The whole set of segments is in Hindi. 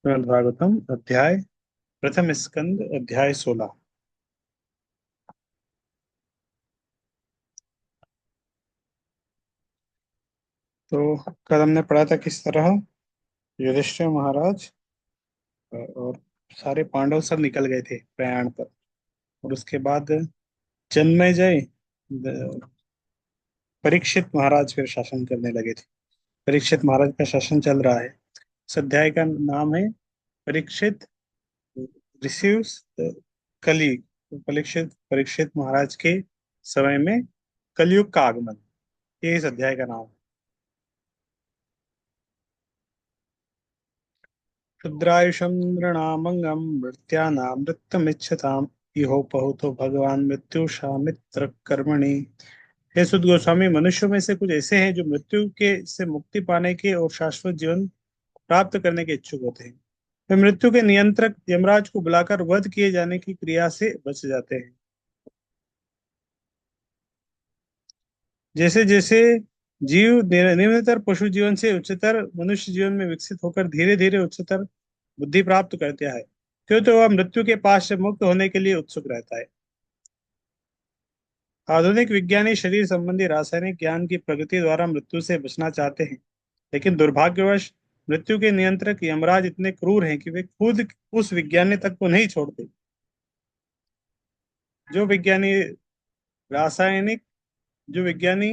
श्रीमद् भागवतम अध्याय प्रथम स्कंद अध्याय 16। तो कल हमने पढ़ा था किस तरह युधिष्ठिर महाराज और सारे पांडव सब निकल गए थे प्रयाण पर। और उसके बाद जन्मेजय परीक्षित महाराज फिर शासन करने लगे थे। परीक्षित महाराज का शासन चल रहा है। इस अध्याय का नाम है परीक्षित रिसीव्स कलयुग। तो परीक्षित परीक्षित महाराज के समय में कलयुग का आगमन, ये इस अध्याय का नाम है। क्षुद्रायुषं नृणामंगम मृत्यानां मृत्युमिच्छताम् इहो पहुतो भगवान मृत्युषा मित्र कर्मणि। हे सुद गोस्वामी, मनुष्यों में से कुछ ऐसे हैं जो मृत्यु के से मुक्ति पाने के और शाश्वत जीवन प्राप्त करने के इच्छुक होते हैं। वे मृत्यु के नियंत्रक यमराज को बुलाकर वध किए जाने की क्रिया से बच जाते हैं। जैसे जैसे जीव निम्नतर पशु जीवन से उच्चतर मनुष्य जीवन में विकसित होकर धीरे धीरे उच्चतर बुद्धि प्राप्त करता है, क्यों तो वह मृत्यु के पास से मुक्त होने के लिए उत्सुक रहता है। आधुनिक विज्ञानी शरीर संबंधी रासायनिक ज्ञान की प्रगति द्वारा मृत्यु से बचना चाहते हैं, लेकिन दुर्भाग्यवश मृत्यु के नियंत्रक यमराज इतने क्रूर हैं कि वे खुद उस विज्ञानी तक को नहीं छोड़ते। जो विज्ञानी रासायनिक जो विज्ञानी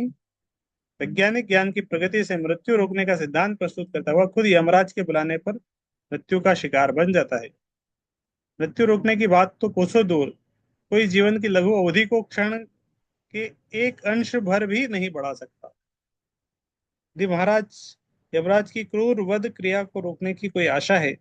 वैज्ञानिक ज्ञान की प्रगति से मृत्यु रोकने का सिद्धांत प्रस्तुत करता है, वह खुद यमराज के बुलाने पर मृत्यु का शिकार बन जाता है। मृत्यु रोकने की बात तो कोसों दूर, कोई जीवन की लघु अवधि को क्षण के एक अंश भर भी नहीं बढ़ा सकता। यदि महाराज यमराज की क्रूर वध क्रिया को रोकने की कोई आशा है,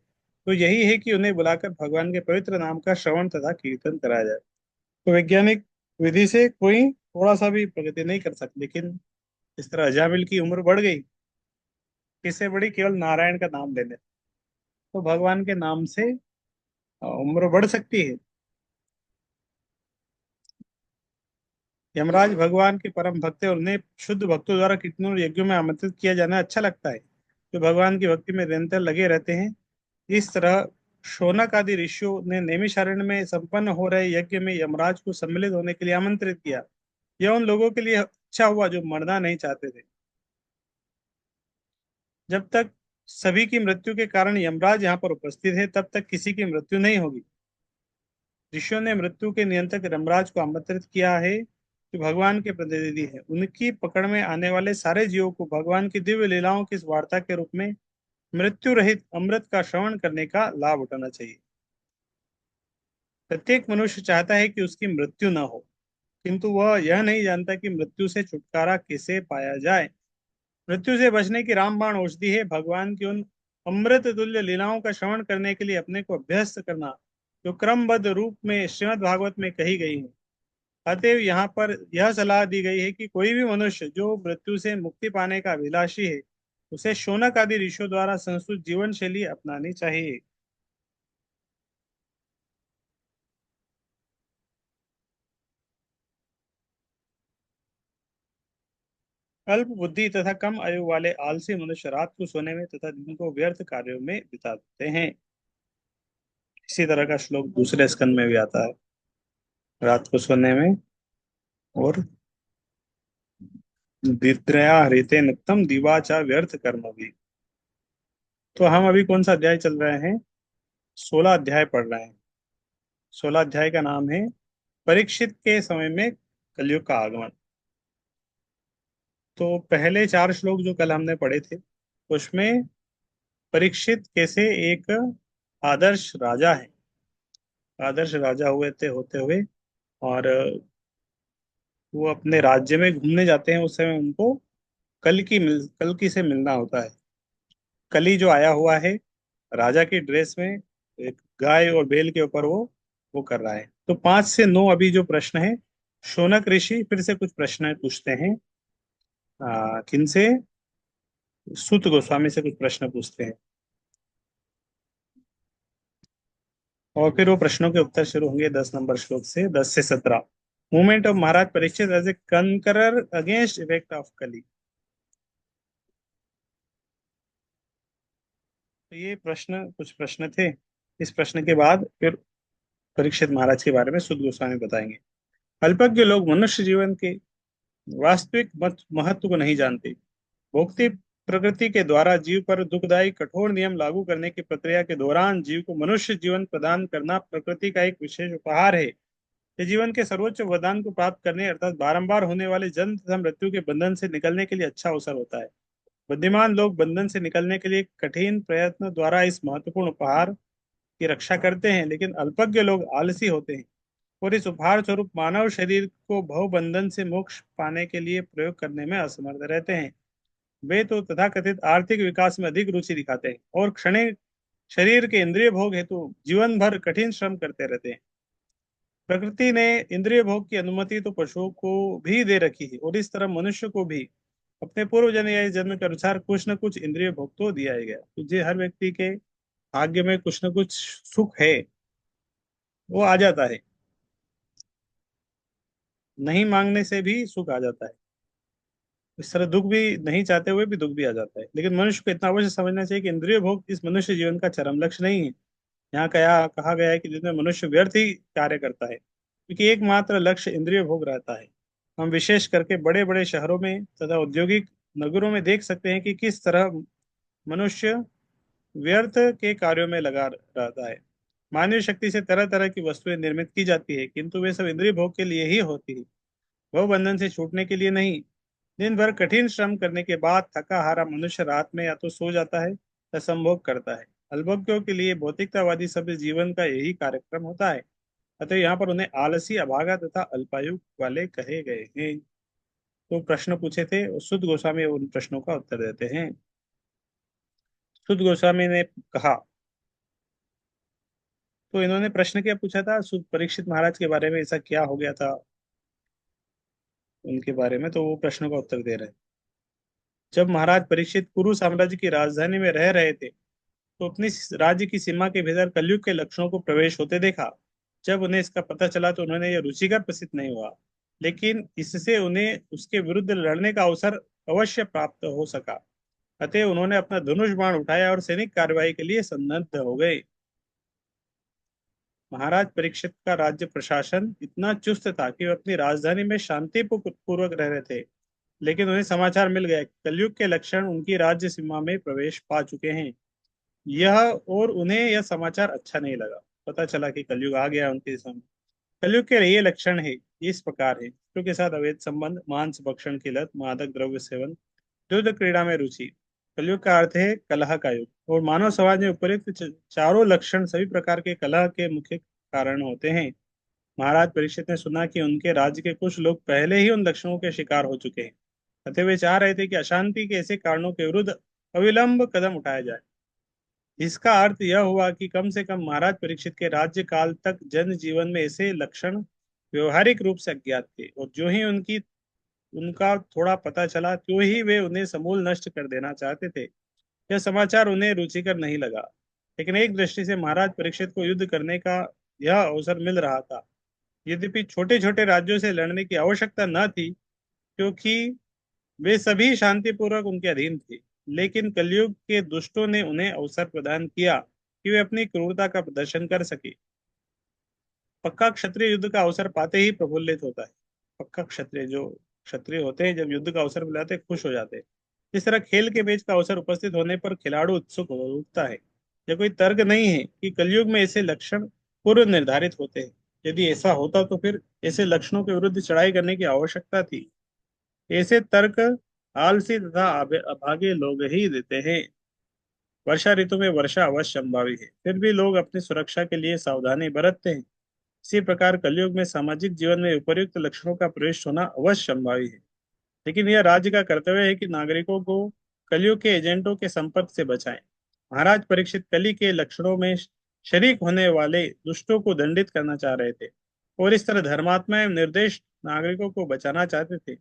तो यही है कि उन्हें बुलाकर भगवान के पवित्र नाम का श्रवण तथा कीर्तन कराया जाए। तो वैज्ञानिक विधि से कोई थोड़ा सा भी प्रगति नहीं कर सकता, लेकिन इस तरह अजामिल की उम्र बढ़ गई। किससे बढ़ी? केवल नारायण का नाम लेने। तो भगवान के नाम से उम्र बढ़ सकती है। यमराज भगवान के परम भक्त है और उन्हें शुद्ध भक्तों द्वारा कीर्तनों और यज्ञों में आमंत्रित किया जाना अच्छा लगता है, जो भगवान की भक्ति में निरंतर लगे रहते हैं। इस तरह शौनक आदि ऋषियों ने नैमिषारण्य में संपन्न हो रहे यज्ञ में यमराज को सम्मिलित होने के लिए आमंत्रित किया। यह उन लोगों के लिए अच्छा हुआ जो मरना नहीं चाहते थे। जब तक सभी की मृत्यु के कारण यमराज यहाँ पर उपस्थित है, तब तक किसी की मृत्यु नहीं होगी। ऋषियों ने मृत्यु के नियंत्रक यमराज को आमंत्रित किया है, जो भगवान के प्रतिनिधि है। उनकी पकड़ में आने वाले सारे जीवों को भगवान की दिव्य लीलाओं की इस वार्ता के रूप में मृत्यु रहित अमृत का श्रवण करने का लाभ उठाना चाहिए। प्रत्येक मनुष्य चाहता है कि उसकी मृत्यु न हो, किंतु वह यह नहीं जानता कि मृत्यु से छुटकारा कैसे पाया जाए। मृत्यु से बचने की रामबाण औषधि है भगवान की उन अमृत तुल्य लीलाओं का श्रवण करने के लिए अपने को अभ्यस्त करना, जो क्रमबद्ध रूप में श्रीमद् भागवत में कही गई है। अतएव यहाँ पर यह सलाह दी गई है कि कोई भी मनुष्य जो मृत्यु से मुक्ति पाने का अभिलाषी है, उसे शौनक आदि ऋषियों द्वारा संस्तुत जीवन शैली अपनानी चाहिए। अल्प बुद्धि तथा कम आयु वाले आलसी मनुष्य रात को सोने में तथा दिन को व्यर्थ कार्यों में बिता देते हैं। इसी तरह का श्लोक दूसरे स्कंद में भी आता है, रात को सोने में और निद्रया हृते नित्यम दिवाचा व्यर्थ कर्म भी। तो हम अभी कौन सा अध्याय चल रहे हैं? 16 अध्याय पढ़ रहे हैं। 16 अध्याय का नाम है परीक्षित के समय में कलयुग का आगमन। तो पहले 4 श्लोक जो कल हमने पढ़े थे, उसमें परीक्षित कैसे एक आदर्श राजा है, आदर्श राजा हुए थे होते हुए, और वो अपने राज्य में घूमने जाते हैं। उस समय उनको कल्कि से मिलना होता है। कली जो आया हुआ है राजा की ड्रेस में, एक गाय और बैल के ऊपर वो कर रहा है। तो 5 से 9 अभी जो प्रश्न है, शौनक ऋषि फिर से कुछ प्रश्न पूछते हैं। किनसे? सूत गोस्वामी से कुछ प्रश्न पूछते हैं, और फिर वो प्रश्नों के उत्तर शुरू होंगे 10 नंबर श्लोक से 10 से 17। Movement of Maharaj Parikshit as a conqueror against effect of Kali. तो ये प्रश्न, कुछ प्रश्न थे। इस प्रश्न के बाद फिर परीक्षित महाराज के बारे में सुद गोस्वामी बताएंगे। अल्पज्ञ लोग मनुष्य जीवन के वास्तविक महत्व को नहीं जानते। भोक्ति प्रकृति के द्वारा जीव पर दुखदायी कठोर नियम लागू करने की प्रक्रिया के दौरान जीव को मनुष्य जीवन प्रदान करना प्रकृति का एक विशेष उपहार है। ये जीवन के सर्वोच्च वरदान को प्राप्त करने अर्थात बारंबार होने वाले जन्म तथा मृत्यु के बंधन से निकलने के लिए अच्छा अवसर होता है। बुद्धिमान लोग बंधन से निकलने के लिए कठिन प्रयत्न द्वारा इस महत्वपूर्ण उपहार की रक्षा करते हैं, लेकिन अल्पज्ञ लोग आलसी होते हैं और इस उपहार स्वरूप मानव शरीर को भव बंधन से मोक्ष पाने के लिए प्रयोग करने में असमर्थ रहते हैं। वे तो तथाकथित आर्थिक विकास में अधिक रुचि दिखाते हैं और क्षणिक शरीर के इंद्रिय भोग हेतु जीवन भर कठिन श्रम करते रहते हैं। प्रकृति ने इंद्रिय भोग की अनुमति तो पशुओं को भी दे रखी है और इस तरह मनुष्य को भी अपने पूर्व जन्म या इस जन्म के अनुसार कुछ न कुछ इंद्रिय भोग तो दिया ही गया। तुझे हर व्यक्ति के भाग्य में कुछ न कुछ सुख है, वो आ जाता है। नहीं मांगने से भी सुख आ जाता है। इस तरह दुख भी, नहीं चाहते हुए भी दुख भी आ जाता है। लेकिन मनुष्य को इतना अवश्य समझना चाहिए कि इंद्रिय भोग इस मनुष्य जीवन का चरम लक्ष्य नहीं है। यहाँ कहा गया है कि जिसमें मनुष्य व्यर्थ ही कार्य करता है, क्योंकि एकमात्र लक्ष्य इंद्रिय भोग रहता है। हम विशेष करके बड़े बड़े शहरों में तथा औद्योगिक नगरों में देख सकते हैं कि किस तरह मनुष्य व्यर्थ के कार्यों में लगा रहता है। मानवीय शक्ति से तरह तरह की वस्तुएं निर्मित की जाती है, किंतु वे सब इंद्रिय भोग के लिए ही होती है, भव बंधन से छूटने के लिए नहीं। दिन भर कठिन श्रम करने के बाद थका हारा मनुष्य रात में या तो सो जाता है या संभोग करता है। अल्पज्ञों के लिए भौतिकतावादी शब्द जीवन का यही कार्यक्रम होता है। अतः यहाँ पर उन्हें आलसी, अभागा तथा अल्पायु वाले कहे गए हैं। तो प्रश्न पूछे थे और सुद गोस्वामी उन प्रश्नों का उत्तर देते हैं। सुद गोस्वामी ने कहा, तो इन्होंने प्रश्न क्या पूछा था सुद परीक्षित महाराज के बारे में, ऐसा क्या हो गया था उनके बारे में, तो वो प्रश्न का उत्तर दे रहे हैं। जब महाराज परीक्षित कुरु साम्राज्य की राजधानी में रह रहे थे, तो अपनी राज्य की सीमा के भीतर कलयुग के लक्षणों को प्रवेश होते देखा। जब उन्हें इसका पता चला तो उन्होंने यह रुचिकर प्रसिद्ध नहीं हुआ, लेकिन इससे उन्हें उसके विरुद्ध लड़ने का अवसर अवश्य प्राप्त हो सका। अतः उन्होंने अपना धनुष बाण उठाया और सैनिक कार्रवाई के लिए सन्नद्ध हो गए। महाराज परीक्षित का राज्य प्रशासन इतना चुस्त था कि वे अपनी राजधानी में शांति पूर्वक रह रहे थे, लेकिन उन्हें समाचार मिल गया कि कलयुग के लक्षण उनकी राज्य सीमा में प्रवेश पा चुके हैं। यह और उन्हें यह समाचार अच्छा नहीं लगा। पता चला कि कलयुग आ गया उनके सामने। कलयुग के ये लक्षण है, इस प्रकार है: स्त्रियों के साथ अवैध संबंध, मांस भक्षण की लत, मादक द्रव्य सेवन, युद्ध क्रीड़ा में रुचि। कलयुग का अर्थ है कलह का युग, और मानव समाज में उपयुक्त चारों लक्षण सभी प्रकार के कलह के मुख्य कारण होते हैं। महाराज परीक्षित ने सुना कि उनके राज्य के कुछ लोग पहले ही उन लक्षणों के शिकार हो चुके हैं। अतः वे चाह रहे थे कि अशांति के ऐसे कारणों के विरुद्ध अविलंब कदम उठाया जाए। इसका अर्थ यह हुआ कि कम से कम महाराज परीक्षित के राज्य काल तक जन जीवन में ऐसे लक्षण व्यवहारिक रूप से अज्ञात थे, और जो ही उनका थोड़ा पता चला, त्यों ही वे उन्हें समूल नष्ट कर देना चाहते थे। यह समाचार उन्हें रुचिकर नहीं लगा, लेकिन एक दृष्टि से महाराज परीक्षित को युद्ध करने का यह अवसर मिल रहा था। यद्यपि छोटे छोटे राज्यों से लड़ने की आवश्यकता न थी, क्योंकि वे सभी शांतिपूर्वक उनके अधीन थे, लेकिन कलयुग के दुष्टों ने उन्हें अवसर प्रदान किया कि वे अपनी क्रूरता का प्रदर्शन कर सके। पक्का क्षत्रिय युद्ध का अवसर पाते ही प्रफुल्लित होता है। पक्का क्षत्रिय, जो क्षत्रिय होते हैं, जब युद्ध का अवसर मिलाते हैं खुश हो जाते हैं। इस तरह खेल के मैच का अवसर उपस्थित होने पर खिलाड़ू उत्सुक हो उठता है। यह कोई तर्क नहीं है कि कलयुग में ऐसे लक्षण पूर्व निर्धारित होते हैं। यदि ऐसा होता तो फिर ऐसे लक्षणों के विरुद्ध चढ़ाई करने की आवश्यकता थी। ऐसे तर्क आलसी तथा अभागे लोग ही देते हैं। वर्षा ऋतु में वर्षा अवश्य संभावी है, फिर भी लोग अपनी सुरक्षा के लिए सावधानी बरतते हैं। इसी प्रकार कलयुग में सामाजिक जीवन में उपयुक्त लक्षणों का प्रवेश होना अवश्य संभावी है, लेकिन यह राज्य का कर्तव्य है कि नागरिकों को कलयुग के एजेंटों के संपर्क से बचाएं। महाराज परीक्षित कली के लक्षणों में शरीक होने वाले दुष्टों को दंडित करना चाह रहे थे, और इस तरह धर्मात्मा एवं निर्देश नागरिकों को बचाना चाहते थे।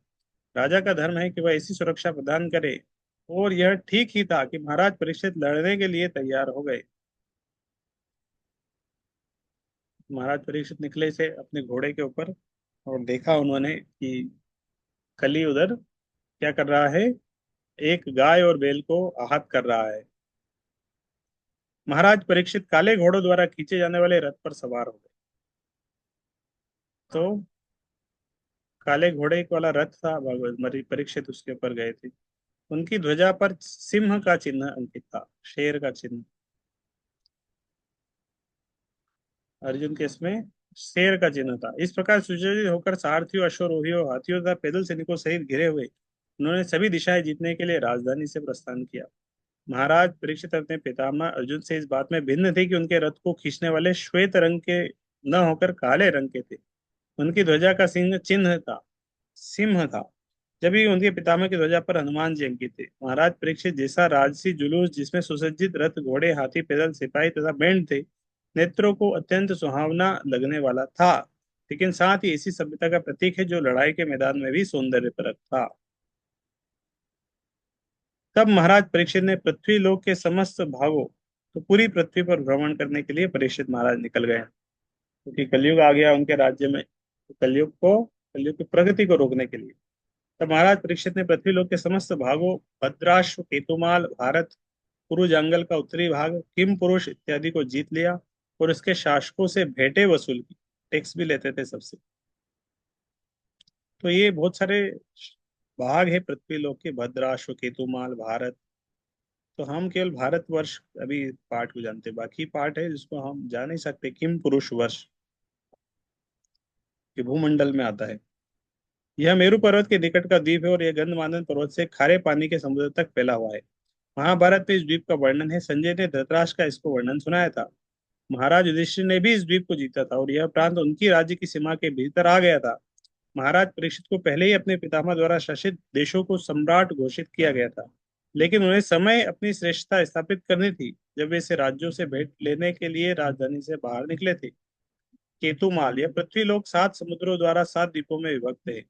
राजा का धर्म है कि वह ऐसी सुरक्षा प्रदान करे, और यह ठीक ही था कि महाराज परीक्षित लड़ने के लिए तैयार हो गए। महाराज परीक्षित निकले से अपने घोड़े के ऊपर, और देखा उन्होंने कि कली उधर क्या कर रहा है, एक गाय और बैल को आहत कर रहा है। महाराज परीक्षित काले घोड़ों द्वारा खींचे जाने वाले रथ पर सवार हो गए। तो काले घोड़े वाला रथ था, परीक्षित उसके ऊपर गए थे। उनकी ध्वजा पर सिंह का चिन्ह अंकित था, शेर का चिन्ह। अर्जुन के इसमें शेर का चिन्ह था। इस प्रकार सुसज्जित होकर सारथियों, अश्वरोहियों, हाथियों तथा पैदल सैनिकों सहित घिरे हुए उन्होंने सभी दिशाएं जीतने के लिए राजधानी से प्रस्थान किया। महाराज परीक्षित अपने पितामह अर्जुन से इस बात में भिन्न थे कि उनके रथ को खींचने वाले श्वेत रंग के न होकर काले रंग के थे। उनकी ध्वजा का सिंह चिन्ह था, सिंह था, जबकि उनके पितामह की ध्वजा पर हनुमान जी अंकित थे। महाराज परीक्षित जैसा राजसी जुलूस, जिसमें सुसज्जित रथ, घोड़े, हाथी, पैदल सिपाही तथा बैंड थे, नेत्रों को अत्यंत सुहावना लगने वाला था, लेकिन साथ ही ऐसी सभ्यता का प्रतीक है जो लड़ाई के मैदान में भी सौंदर्यप्रद था। तब महाराज परीक्षित ने पृथ्वी लोक के समस्त भागों, तो पूरी पृथ्वी पर भ्रमण करने के लिए परीक्षित महाराज निकल गए, क्योंकि कलयुग आ गया उनके राज्य में। तो कलयुग की प्रगति को रोकने के लिए तब महाराज परीक्षित ने पृथ्वी लोक के समस्त भागों, भद्राश्व, केतुमाल, भारत, पुरु जंगल का उत्तरी भाग, किम पुरुष इत्यादि को जीत लिया और उसके शासकों से भेंटें वसूल की। टैक्स भी लेते थे सबसे। तो ये बहुत सारे भाग है पृथ्वी लोक के, भद्राश्व, केतुमाल, भारत। तो हम केवल भारतवर्ष अभी पार्ट को जानते हैं, बाकी पार्ट है जिसको हम जान नहीं सकते। किम पुरुष वर्ष ये भूमंडल में आता है। यह मेरु पर्वत के निकट का द्वीप है और यह गंधमादन पर्वत से खारे पानी के समुद्र तक फैला हुआ है। महाभारत में इस द्वीप का वर्णन है। संजय ने धृतराष्ट्र का इसको वर्णन सुनाया था। महाराज युधिष्ठिर ने भी इस द्वीप को जीता था और यह प्रांत उनकी राज्य की सीमा के भीतर आ गया था। महाराज परीक्षित को पहले ही अपने पितामह द्वारा शासित देशों को सम्राट घोषित किया गया था, लेकिन उन्हें समय अपनी श्रेष्ठता स्थापित करनी थी जब वे इसे राज्यों से भेंट लेने के लिए राजधानी से बाहर निकले थे। केतुमाल, यह पृथ्वी लोक 7 समुद्रों द्वारा 7 द्वीपों में विभक्त है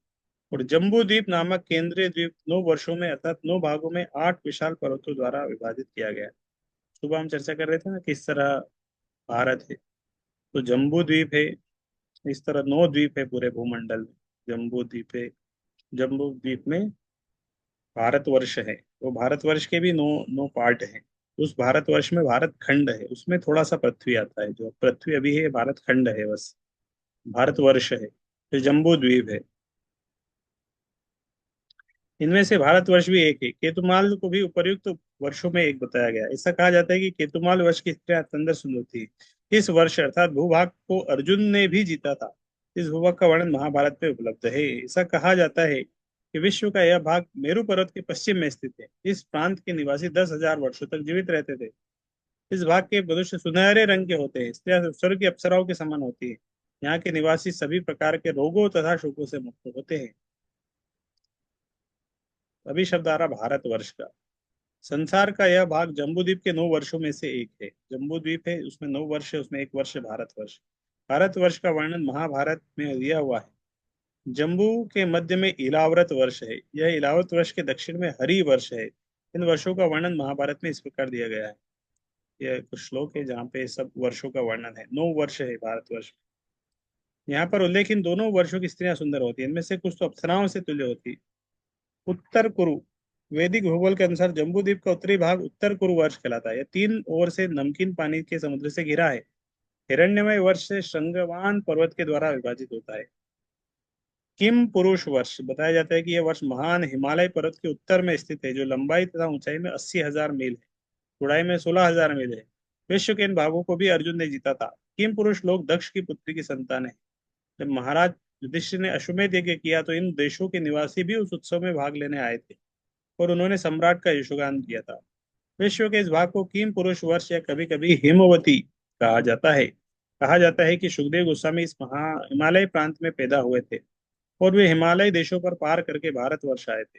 और जम्बू द्वीप नामक केंद्रीय द्वीप 9 वर्षों में अर्थात 9 भागों में 8 विशाल पर्वतों द्वारा विभाजित किया गया है। सुबह हम चर्चा कर रहे थे ना किस तरह भारत है। तो जम्बू द्वीप है, इस तरह 9 द्वीप है पूरे भूमंडल में। जम्बू द्वीप है, जम्बू द्वीप में भारतवर्ष है। वो भारतवर्ष के भी 9 9 पार्ट हैं। उस भारतवर्ष में भारत खंड है, उसमें थोड़ा सा पृथ्वी आता है। जो पृथ्वी अभी है भारत खंड है बस, भारतवर्ष है। तो जम्बू द्वीप है। इनमें से भारतवर्ष भी एक है। केतुमाल को भी उपर्युक्त वर्षों में एक बताया गया। ऐसा कहा जाता है कि केतुमाल वर्ष की स्त्रियां अत्यंत सुंदर थी। इस वर्ष अर्थात भूभाग को अर्जुन ने भी जीता था। इस भूभाग का वर्णन महाभारत में उपलब्ध है। ऐसा कहा जाता है कि विश्व का यह भाग मेरु पर्वत के पश्चिम में स्थित है। इस प्रांत के निवासी 10,000 वर्षों तक जीवित रहते थे। इस भाग के मनुष्य सुनहरे रंग के होते हैं। स्त्रियां स्वर्ग की अप्सराओं के समान होती है। यहाँ के निवासी सभी प्रकार के रोगों तथा शोकों से मुक्त होते हैं। अभी शब्द आ रहा भारतवर्ष का। संसार का यह भाग जम्बूद्वीप के 9 वर्षों में से एक है। जम्बूद्वीप है, उसमें 9 वर्ष है, उसमें एक वर्ष है भारतवर्ष। भारतवर्ष का वर्णन महाभारत में दिया हुआ है। जम्बू के मध्य में इलाव्रत वर्ष है। यह इलाव्रत वर्ष के दक्षिण में हरि वर्ष है। इन वर्षों का वर्णन महाभारत में इस प्रकार दिया गया है। यह कुछ श्लोक है जहाँ पे सब वर्षों का वर्णन है। 9 वर्ष है भारतवर्ष। यहाँ पर उल्लेख इन दोनों वर्षों की स्त्रियां सुंदर होती है। इनमें से कुछ तो अप्सराओं से तुल्य होती है। उत्तर कुरु, वैदिक भूगोल के अनुसार जम्बूद्वीप का उत्तरी भाग उत्तर कुरु वर्ष कहलाता है। यह 3 ओर से नमकीन पानी के समुद्र से घिरा है। हिरण्यमय वर्ष से श्रृंगवान पर्वत के द्वारा विभाजित होता है। किम पुरुष वर्ष बताया जाता है कि यह वर्ष महान हिमालय पर्वत के उत्तर में स्थित है, जो लंबाई तथा ऊंचाई में 80,000 मील है, चौड़ाई में 16,000 मील है। विश्व के इन भागों को भी अर्जुन ने जीता था। किम पुरुष लोग दक्ष की पुत्री की संतान है। जब महाराज युधिष्ठिर ने अश्वमेध यज्ञ किया तो इन देशों के निवासी भी उस उत्सव में भाग लेने आए थे और उन्होंने सम्राट का यशोगान किया था। विश्व के इस भाग को किम पुरुष वर्ष या कभी कभी हिमवती कहा जाता है। कहा जाता है कि सुखदेव गोस्वामी इस महा हिमालय प्रांत में पैदा हुए थे और वे हिमालय देशों पर पार करके भारतवर्ष आए थे।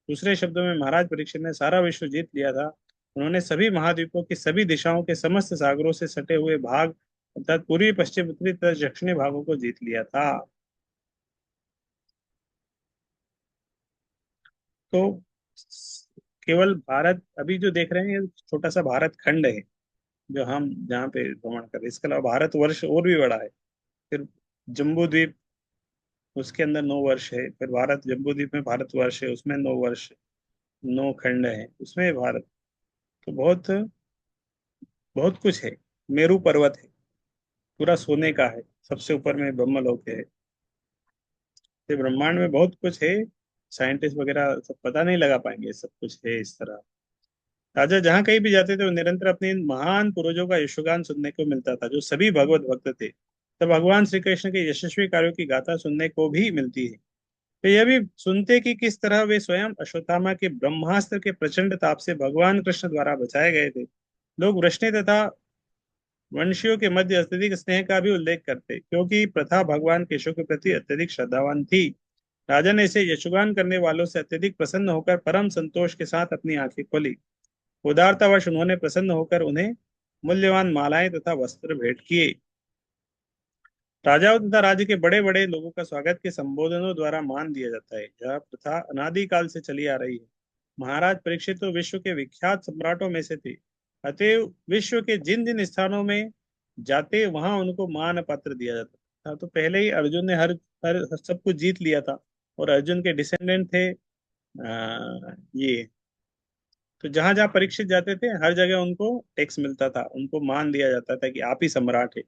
दूसरे शब्दों में महाराज परीक्षित ने सारा विश्व जीत लिया था। उन्होंने सभी महाद्वीपों की सभी दिशाओं के समस्त सागरों से सटे हुए भाग अर्थात पूर्वी, पश्चिम, उत्तरी तथा दक्षिणी भागों को जीत लिया था। तो केवल भारत अभी जो देख रहे हैं ये छोटा सा भारत खंड है जो हम जहाँ पे भ्रमण कर रहे हैं। इसके अलावा भारत वर्ष और भी बड़ा है। फिर जम्बू द्वीप, उसके अंदर 9 वर्ष है। फिर भारत जम्बू द्वीप में भारत वर्ष है, उसमें 9 वर्ष, 9 खंड है, उसमें भारत। तो बहुत बहुत कुछ है। मेरू पर्वत है, पूरा सोने का है, सबसे ऊपर में ब्रह्मलोक है। ये ब्रह्मांड में बहुत कुछ है, साइंटिस्ट वगैरह सब पता नहीं लगा पाएंगे, सब कुछ है इस तरह। राजा जहाँ कहीं भी जाते थे वो निरंतर अपने इन महान पूर्वजों का यशोगान सुनने को मिलता था, जो सभी भगवत भक्त थे। तो भगवान श्री कृष्ण के यशस्वी कार्यों की गाथा सुनने को भी मिलती है। तो यह भी सुनते कि किस तरह वे स्वयं अश्वत्थामा के ब्रह्मास्त्र के प्रचंड ताप से भगवान कृष्ण द्वारा बचाए गए थे। लोग वृष्णि तथा वंशियों के मध्य अत्यधिक स्नेह का भी उल्लेख करते, क्योंकि प्रथा भगवान केशव के प्रति अत्यधिक श्रद्धावान थी। राजा ने इसे यशोगान करने वालों से अत्यधिक प्रसन्न होकर परम संतोष के साथ अपनी आंखें खोली। उदारतावश उन्होंने प्रसन्न होकर उन्हें मूल्यवान मालाएं तथा वस्त्र भेंट किए। राजाओं तथा राज्य के बड़े बड़े लोगों का स्वागत के संबोधनों द्वारा मान दिया जाता है। यह प्रथा अनादिकाल से चली आ रही है। महाराज परीक्षित तो विश्व के विख्यात सम्राटों में से थे। अतएव विश्व के जिन जिन स्थानों में जाते वहां उनको मान पत्र दिया जाता था। तो पहले ही अर्जुन ने हर हर सब कुछ जीत लिया था, और अर्जुन के डिसेंडेंट थे ये। तो जहां जहां परीक्षित जाते थे हर जगह उनको टैक्स मिलता था, उनको मान दिया जाता था कि आप ही सम्राट है।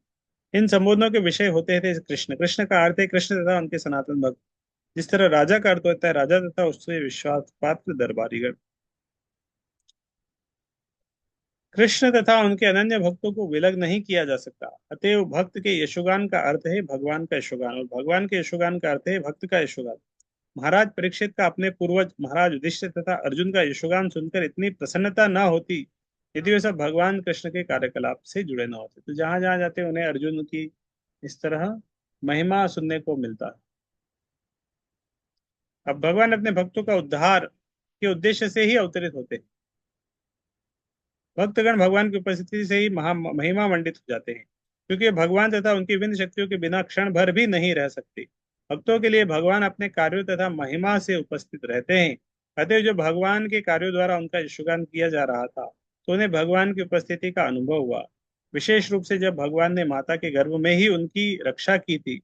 इन संबोधनों के विषय होते थे कृष्ण। कृष्ण का अर्थ है कृष्ण तथा उनके सनातन भक्त। जिस तरह राजा का अर्थ होता है राजा तथा उससे विश्वास पात्र दरबारीगण। कृष्ण तथा उनके अनन्य भक्तों को विलग नहीं किया जा सकता। अतएव भक्त के यशोगान का अर्थ है भगवान का यशोगान, और भगवान के यशोगान का अर्थ है भक्त का यशोगान। महाराज परीक्षित का अपने पूर्वज महाराज युधिष्ठिर तथा अर्जुन का यशोगान सुनकर इतनी प्रसन्नता न होती यदि वे सब भगवान कृष्ण के कार्यकलाप से जुड़े न होते। तो जहां जहां जाते उन्हें अर्जुन की इस तरह महिमा सुनने को मिलता है। अब भगवान अपने भक्तों का उद्धार के उद्देश्य से ही अवतरित होते हैं। भक्तगण भगवान की उपस्थिति से ही महिमा मंडित हो जाते हैं, क्योंकि भगवान तथा उनकी विभिन्न शक्तियों के बिना क्षण भर भी नहीं रह सकते। भक्तों के लिए भगवान अपने कार्यों तथा महिमा से उपस्थित रहते हैं। अतः जो भगवान के कार्यों द्वारा उनका यशोगान किया जा रहा था, तो उन्हें भगवान की उपस्थिति का अनुभव हुआ। विशेष रूप से जब भगवान ने माता के गर्भ में ही उनकी रक्षा की थी।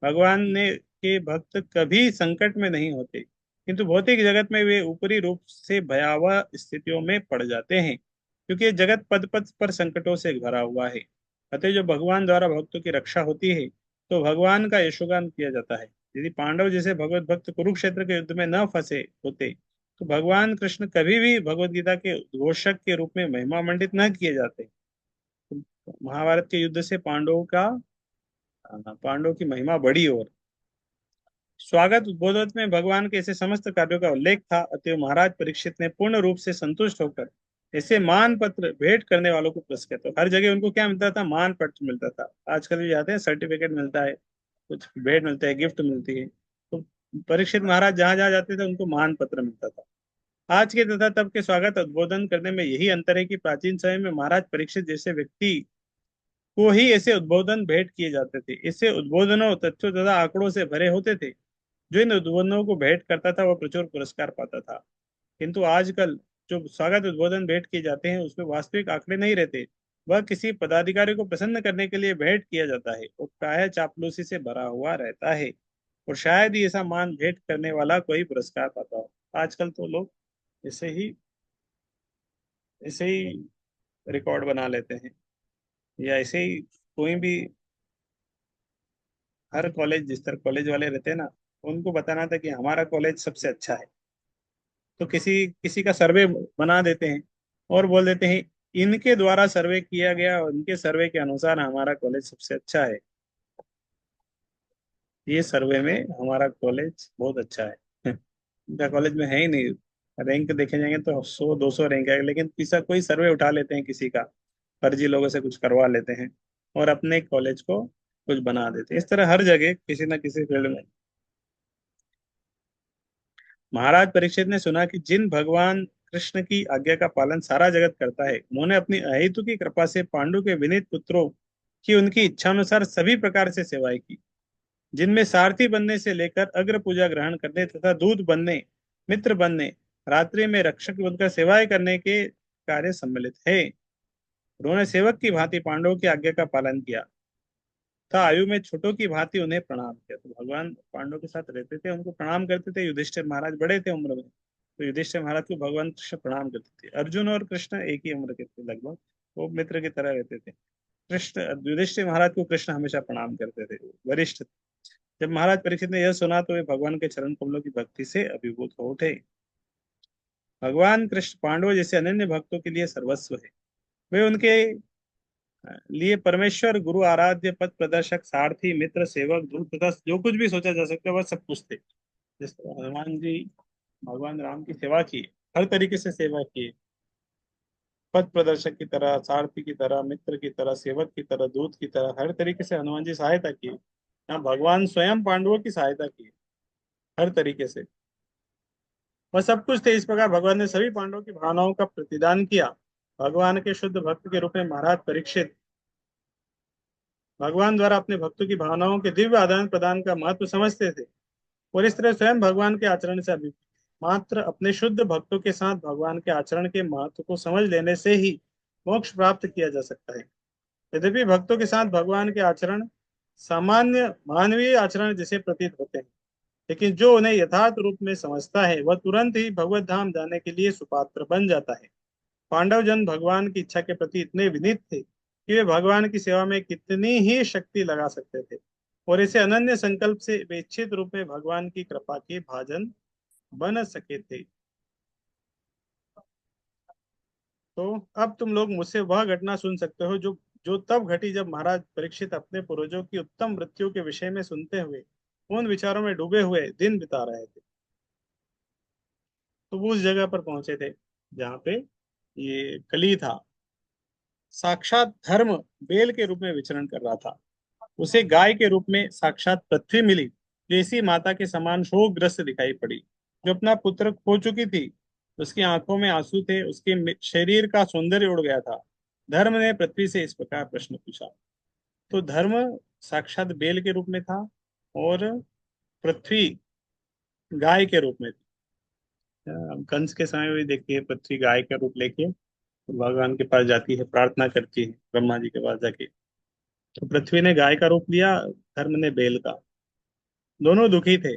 भगवान ने के भक्त कभी संकट में नहीं होते, किंतु भौतिक जगत में वे ऊपरी रूप से भयावह स्थितियों में पड़ जाते हैं, क्योंकि ये जगत पद पद पर संकटों से भरा हुआ है। अतः जो भगवान द्वारा भक्तों की रक्षा होती है, तो भगवान का यशोगान किया जाता है। यदि पांडव जैसे भगवत भक्त कुरुक्षेत्र के युद्ध में न फंसे होते, तो भगवान कृष्ण कभी भी भगवत गीता के घोषक के रूप में महिमा मंडित न किए जाते। तो महाभारत के युद्ध से पांडवों की महिमा बढ़ी। और स्वागत उद्बोधन में भगवान के ऐसे समस्त कार्यों का उल्लेख था। अतः महाराज परीक्षित ने पूर्ण रूप से संतुष्ट होकर ऐसे मान पत्र भेंट करने वालों को पुरस्कृत। तो हर जगह उनको क्या मिलता था? मान पत्र मिलता था। आजकल भी जाते हैं सर्टिफिकेट मिलता है, कुछ भेंट मिलते हैं, गिफ्ट मिलती है। तो परीक्षित महाराज जहां जहां जाते थे उनको मान पत्र मिलता था। आज के तथा तब के स्वागत उद्बोधन करने में यही अंतर है कि प्राचीन समय में महाराज परीक्षित जैसे व्यक्ति को ही ऐसे उद्बोधन भेंट किए जाते थे। इससे उद्बोधनों, तथ्यों तथा आंकड़ों से भरे होते थे। जो इन उद्बोधनों को भेंट करता था वह प्रचुर पुरस्कार पाता था। किंतु आजकल जो स्वागत उद्बोधन भेंट किए जाते हैं उसमें वास्तविक आंकड़े नहीं रहते। वह किसी पदाधिकारी को प्रसन्न करने के लिए भेंट किया जाता है और प्रायः चापलूसी से भरा हुआ रहता है। और शायद ही ऐसा मान भेंट करने वाला कोई पुरस्कार पाता हो। आजकल तो लोग ऐसे ही ऐसे ही रिकॉर्ड बना लेते हैं, या ऐसे ही कोई भी, हर कॉलेज जिस तरह कॉलेज वाले रहते हैं ना, उनको बताना था कि हमारा कॉलेज सबसे अच्छा है। तो किसी किसी का सर्वे बना देते हैं और बोल देते हैं इनके द्वारा सर्वे किया गया और इनके सर्वे के अनुसार हमारा कॉलेज सबसे अच्छा है। ये सर्वे में हमारा कॉलेज बहुत अच्छा है। इनका कॉलेज में है ही नहीं। रैंक देखे जाएंगे तो 100 200 रैंक है, लेकिन किसी कोई सर्वे उठा लेते हैं, किसी का फर्जी लोगों से कुछ करवा लेते हैं और अपने कॉलेज को कुछ बना देते हैं। इस तरह हर जगह किसी न किसी फील्ड में। महाराज परीक्षित ने सुना कि जिन भगवान कृष्ण की आज्ञा का पालन सारा जगत करता है, उन्होंने अपनी अहेतु की कृपा से पांडु के विनीत पुत्रों की उनकी इच्छानुसार सभी प्रकार से सेवाएं की, जिनमें सारथी बनने से लेकर अग्र पूजा ग्रहण करने तथा दूध बनने, मित्र बनने, रात्रि में रक्षक बनकर सेवाएं करने के कार्य सम्मिलित है। उन्होंने सेवक की भांति पांडवों की आज्ञा का पालन किया था, आयु में छोटों की भांति उन्हें प्रणाम किया। तो भगवान पांडवों के साथ रहते थे, उनको प्रणाम करते थे। युधिष्ठिर महाराज बड़े थे उम्र में, तो युधिष्ठिर महाराज को भगवान कृष्ण प्रणाम करते थे। अर्जुन और कृष्ण एक ही उम्र के थे लगभग, वो मित्र की तरह रहते थे। कृष्ण युधिष्ठिर महाराज को कृष्ण हमेशा प्रणाम करते थे, वरिष्ठ। जब महाराज परीक्षित ने यह सुना तो वे भगवान के चरण कमलों की भक्ति से अभिभूत हो उठे। भगवान कृष्ण पांडवों जैसे अनन्य भक्तों के लिए सर्वस्व है। वे उनके लिए परमेश्वर, गुरु, आराध्य, पथ प्रदर्शक, सारथी, मित्र, सेवक, दूत तथा जो कुछ भी सोचा जा सकता है वह सब कुछ थे। जिस तरह हनुमान जी भगवान राम की सेवा की, हर तरीके से सेवा की, पथ प्रदर्शक की तरह, सारथी की तरह, मित्र की तरह, सेवक की तरह, दूत की तरह, हर तरीके से हनुमान जी सहायता की। यहाँ भगवान स्वयं पांडवों की सहायता की, हर तरीके से। वह सब कुछ थे। इस प्रकार भगवान ने सभी पांडवों की भावनाओं का प्रतिदान किया। भगवान के शुद्ध भक्त के रूप में महाराज परीक्षित भगवान द्वारा अपने भक्तों की भावनाओं के दिव्य आदान प्रदान का महत्व समझते थे, और इस तरह स्वयं भगवान के आचरण से अभिभूत। मात्र अपने शुद्ध भक्तों के साथ भगवान के आचरण के महत्व को समझ लेने से ही मोक्ष प्राप्त किया जा सकता है। यद्यपि भक्तों के साथ भगवान के आचरण सामान्य मानवीय आचरण जैसे प्रतीत होते हैं, लेकिन जो उन्हें यथार्थ रूप में समझता है वह तुरंत ही भगवत धाम जाने के लिए सुपात्र बन जाता है। पांडव जन भगवान की इच्छा के प्रति इतने विनीत थे कि वे भगवान की सेवा में कितनी ही शक्ति लगा सकते थे, और इसे अनन्य संकल्प से वे इच्छित रूप में भगवान की कृपा के भाजन बन सके थे। तो अब तुम लोग मुझसे वह घटना सुन सकते हो जो जो तब घटी जब महाराज परीक्षित अपने पूर्वजों की उत्तम मृत्यु के विषय में सुनते हुए उन विचारों में डूबे हुए दिन बिता रहे थे। तो वो उस जगह पर पहुंचे थे जहाँ पे ये कली था, साक्षात धर्म बेल के रूप में विचरण कर रहा था। उसे गाय के रूप में साक्षात पृथ्वी मिली, जैसी माता के समान शोकग्रस्त दिखाई पड़ी, जो अपना पुत्र खो चुकी थी। उसकी आंखों में आंसू थे, उसके शरीर का सौंदर्य उड़ गया था। धर्म ने पृथ्वी से इस प्रकार प्रश्न पूछा। तो धर्म साक्षात बेल के रूप में था, और पृथ्वी गाय के रूप में थी। कंस के समय भी देखिए, पृथ्वी गाय का रूप लेके भगवान के पास जाती है, प्रार्थना करती है ब्रह्मा जी के पास जाके। तो पृथ्वी ने गाय का रूप लिया, धर्म ने बेल का। दोनों दुखी थे।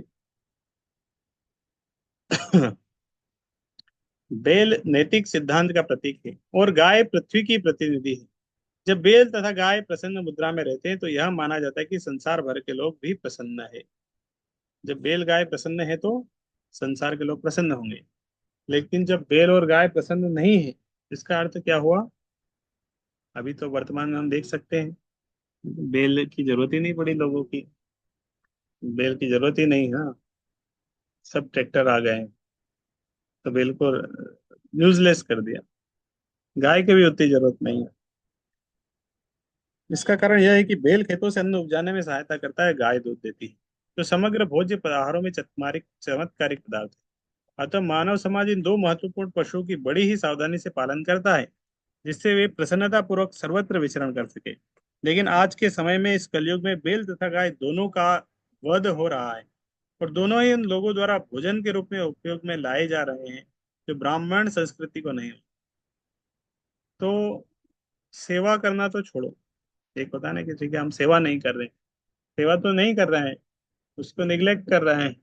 बेल नैतिक सिद्धांत का प्रतीक है और गाय पृथ्वी की प्रतिनिधि है। जब बेल तथा गाय प्रसन्न मुद्रा में रहते हैं तो यह माना जाता है कि संसार भर के लोग भी प्रसन्न है। जब बेल गाय प्रसन्न है तो संसार के लोग प्रसन्न होंगे। लेकिन जब बेल और गाय प्रसन्न नहीं है, इसका अर्थ क्या हुआ? अभी तो वर्तमान में हम देख सकते हैं, बेल की जरूरत ही नहीं पड़ी लोगों की। बेल की जरूरत ही नहीं, हाँ, सब ट्रैक्टर आ गए हैं, तो बेल को यूजलेस कर दिया। गाय की भी उतनी जरूरत नहीं है। इसका कारण यह है कि बेल खेतों से अन्न उपजाने में सहायता करता है, गाय दूध देती है, जो समग्र भोज्य आहारों में चमत्कारिक पदार्थ है। अतः मानव समाज इन दो महत्वपूर्ण पशुओं की बड़ी ही सावधानी से पालन करता है, जिससे वे प्रसन्नता पूर्वक सर्वत्र विचरण कर सके। लेकिन आज के समय में इस कलयुग में बेल तथा गाय दोनों का वध हो रहा है, और दोनों ही उन लोगों द्वारा भोजन के रूप में उपयोग में लाए जा रहे हैं जो ब्राह्मण संस्कृति को नहीं। तो सेवा करना तो छोड़ो। एक होता है ना कि ठीक है हम सेवा नहीं कर रहे, सेवा तो नहीं कर रहे हैं, उसको निग्लेक्ट कर रहे हैं।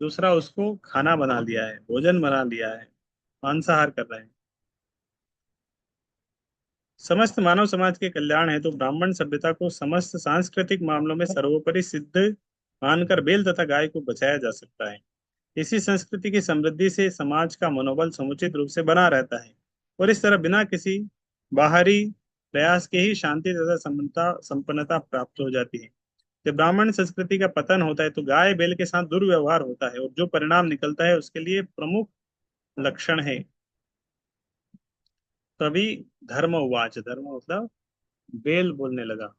दूसरा, उसको खाना बना लिया है, भोजन बना लिया है, मांसाहार कर रहे हैं। समस्त मानव समाज के कल्याण है तो ब्राह्मण सभ्यता को समस्त सांस्कृतिक मामलों में सर्वोपरि सिद्ध मानकर बेल तथा गाय को बचाया जा सकता है। इसी संस्कृति की समृद्धि से समाज का मनोबल समुचित रूप से बना रहता है, और इस तरह बिना किसी बाहरी प्रयास के ही शांति तथा समता संपन्नता प्राप्त हो जाती है। जब ब्राह्मण संस्कृति का पतन होता है तो गाय बैल के साथ दुर्व्यवहार होता है, और जो परिणाम निकलता है उसके लिए प्रमुख लक्षण है। तभी धर्म उवाच, धर्म मतलब बेल बोलने लगा।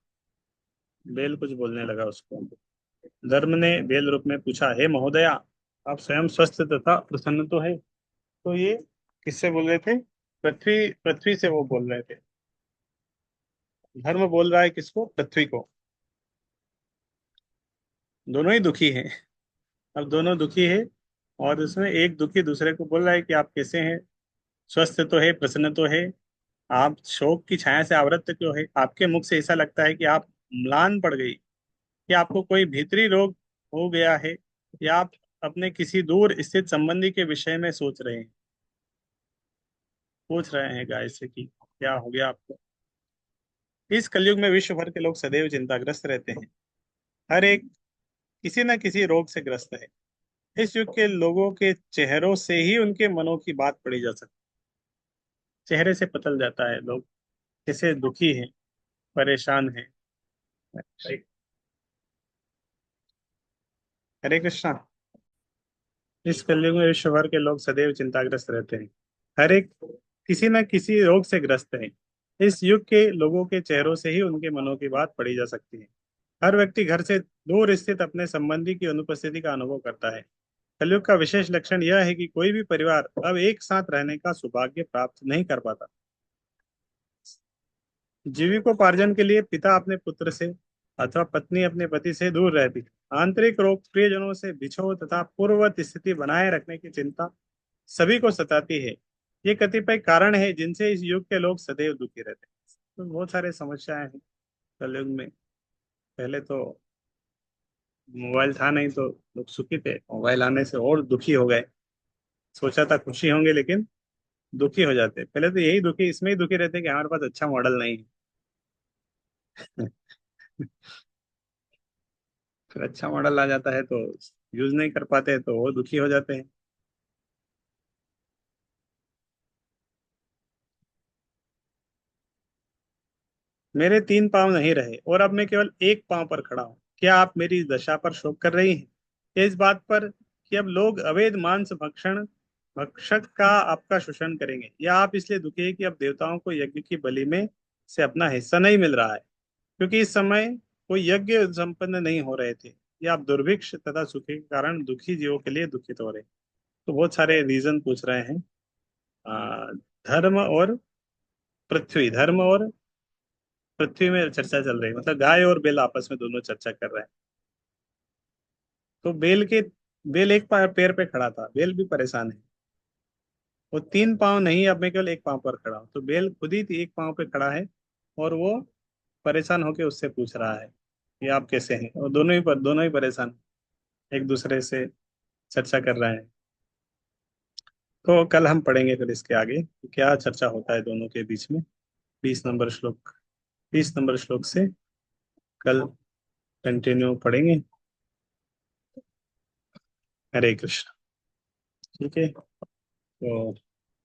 बेल कुछ बोलने लगा उसको। धर्म ने बेल रूप में पूछा, हे महोदया, आप स्वयं स्वस्थ तथा प्रसन्न तो है? तो ये किससे बोल रहे थे? पृथ्वी, पृथ्वी से वो बोल रहे थे। धर्म बोल रहा है किसको? पृथ्वी को। दोनों ही दुखी हैं। अब दोनों दुखी है, और उसमें एक दुखी दूसरे को बोल रहा है कि आप कैसे हैं, स्वस्थ तो है, प्रसन्न तो है, आप शोक की छाया से आवृत क्यों है? आपके मुख से ऐसा लगता है कि आप म्लान पड़ गई, कि आपको कोई भीतरी रोग हो गया है, या आप अपने किसी दूर स्थित संबंधी के विषय में सोच रहे हैं, पूछ रहे हैं गाय से कि क्या हो गया आपको? इस कलयुग में विश्व भर के लोग सदैव चिंताग्रस्त रहते हैं। हर एक किसी न किसी रोग से ग्रस्त है। इस युग के लोगों के चेहरों से ही उनके मनों की बात पढ़ी जा सकती है। चेहरे से पता चल जाता है लोग कैसे दुखी हैं, परेशान हैं। हरे हरे कृष्णा। इस कलयुग में विश्व भर के लोग सदैव चिंताग्रस्त रहते हैं। हर एक किसी न किसी रोग से ग्रस्त है। इस युग के लोगों के चेहरों से ही उनके मनों की बात पढ़ी जा सकती है। हर व्यक्ति घर से दूर स्थित अपने संबंधी की अनुपस्थिति का अनुभव करता है। कलयुग का विशेष लक्षण यह है कि कोई भी परिवार अब एक साथ रहने का सौभाग्य प्राप्त नहीं कर पाता। जीविकोपार्जन के लिए पिता अपने पुत्र से अथवा पत्नी अपने पति से दूर रहती है। आंतरिक रोग, प्रियजनों से बिछोह तथा पूर्ववत स्थिति बनाए रखने की चिंता सभी को सताती है। ये कतिपय कारण है जिनसे इस युग के लोग सदैव दुखी रहते हैं। तो बहुत सारे समस्याएं हैं कलयुग में। पहले तो मोबाइल था नहीं तो लोग सुखी थे, मोबाइल आने से और दुखी हो गए। सोचा था खुशी होंगे लेकिन दुखी हो जाते। पहले तो यही दुखी, इसमें ही दुखी रहते कि हमारे पास अच्छा मॉडल नहीं है। फिर अच्छा मॉडल आ जाता है तो यूज नहीं कर पाते तो वो दुखी हो जाते हैं। मेरे तीन पाँव नहीं रहे और अब मैं केवल एक पाँव पर खड़ा हूँ। क्या आप मेरी दशा पर शोक कर रही हैं? इस बात पर कि अब लोग अवैध मांस भक्षण भक्षक का आपका शोषण करेंगे, या आप इसलिए दुखी है कि अब देवताओं को यज्ञ की बलि में से अपना हिस्सा नहीं मिल रहा है, क्योंकि इस समय कोई यज्ञ संपन्न नहीं हो रहे थे, या आप दुर्भिक्ष तथा सूखे के कारण दुखी जीवों के लिए दुखित हो रहे हैं? तो बहुत सारे रीजन पूछ रहे हैं। आ, धर्म और धर्म और पृथ्वी में चर्चा चल रही है, मतलब गाय और बैल आपस में दोनों चर्चा कर रहे हैं। तो बैल एक पैर पे खड़ा था, बैल भी परेशान है। वो तीन पाँव नहीं, अब मैं केवल एक पाँव पर खड़ा हूँ। तो बैल खुद ही एक पाँव पे खड़ा है और वो परेशान होके उससे पूछ रहा है कि आप कैसे हैं। और दोनों ही परेशान, एक दूसरे से चर्चा कर रहे हैं। तो कल हम पढ़ेंगे फिर इसके आगे कि क्या चर्चा होता है दोनों के बीच में। 20 नंबर श्लोक, 20 नंबर श्लोक से कल कंटिन्यू पढ़ेंगे। हरे कृष्ण। ठीक है। तो